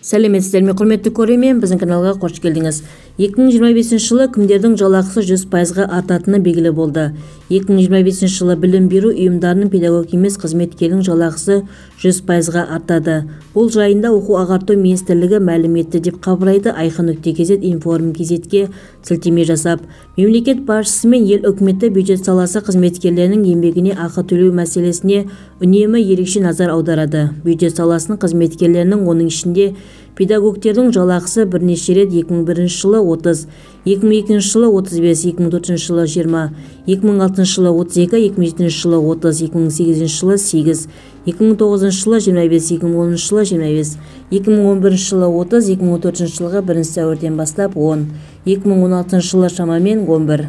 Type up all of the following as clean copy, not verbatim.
Сәлеметсіздер ме, құрметті көрермен, біздің каналға қош келдіңіз. 2025 жылы кімдердің жалақысы 100%-ға артатыны белгілі болды. 2025 жылы білім беру ұйымдарының педагог емес қызметкердің жалақысы 100%-ға артады. Бұл жайында оқу ағарту министрлігі мәлім етті деп хабарлайды Айқын.кз информ.кз-ге сілтеме жасап. Мемлекет басшысы мен ел үкіметі бюджет саласы қызметкерлерінің еңбегіне ақы төлеу мәселесіне үнемі ерекше назар аударады. Бюджет саласының қызметкерлерінің, оның ішінде педагогтердің жалақысы бірнеше рет 2001 жылы 30, 2002 жылы 35, 2004 жылы 20, 2006 жылы 32, 2007 жылы 30, 2008 жылы 8, 2009 жылы 25, 2010 жылы 25, 2011 жылы 30, 2014 жылғы 1 сәуірден бастап 10, 2016 жылы шамамен 11.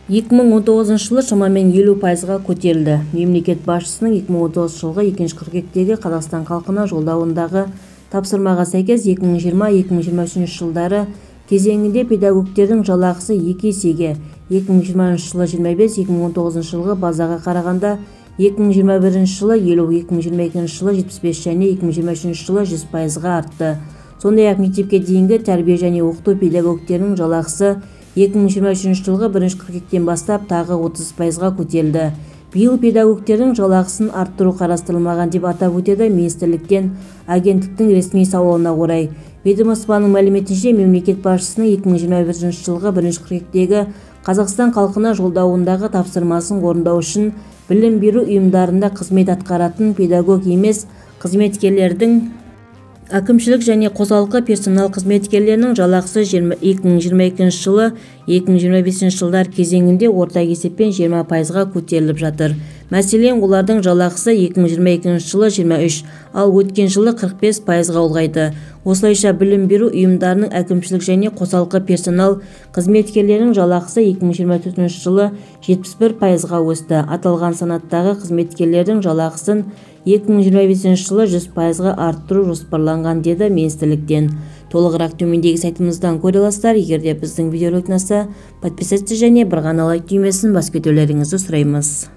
2019 жылы шамамен 50%-ға көтерілді. Мемлекет басшысының 2019 жылғы 2 қыркүйектегі Қазақстан халқына жолдауындағы тапсырмаға сәйкес 2020-2023 жылдары кезеңінде педагогтердің жалақысы 2 есеге, 2020 жылы 25, 2019 жылғы базаға қарағанда 2021 жылы 50, 2022 жылы 75 және 2023 жылы 100%-ға артты. Сондай-ақ мектепке дейінгі тәрбие және оқыту педагогтерінің жалақысы 2023 жылғы 1 қыркүйектен бастап тағы 30%-ға көтерілді. Биыл педагогтердің жалақысын арттыру қарастырылмаған деп атап өтеді министрліктен агенттіктің ресми сауалына орай. Ведомствоның мәліметінше мемлекет басшысының 2021 жылғы 1 қыркүйектегі Қазақстан халқына жолдауындағы тапсырмасын орындау үшін білім беру ұйымдарында қызмет атқаратын педагог емес қызметкерлердің әкімшілік және қосалқы персонал қызметкерлерінің жалақысы 2022 жылы 2025 жылдар кезеңінде орта есеппен 20%-ға көтеріліп жатыр. Мәселен, олардың жалақысы 2022 жылы 23, ал өткен жылы 45%-ға ұлғайды. Осылайша білім беру ұйымдарының әкімшілік және қосалқы персонал қызметкерлерінің жалақысы 2024 жылы 71%-ға өсті. Аталған санаттағы қызметкерлердің жалақысын 2025 жылы 100%-ға арттыру жоспарланған деді министрліктен. Толығырақ төмендегі сайтымыздан көре аласыздар. Егер де біздің видео ұнаса, подписаться және бір ғана лайк түймесін басып кетулеріңізді сұраймыз.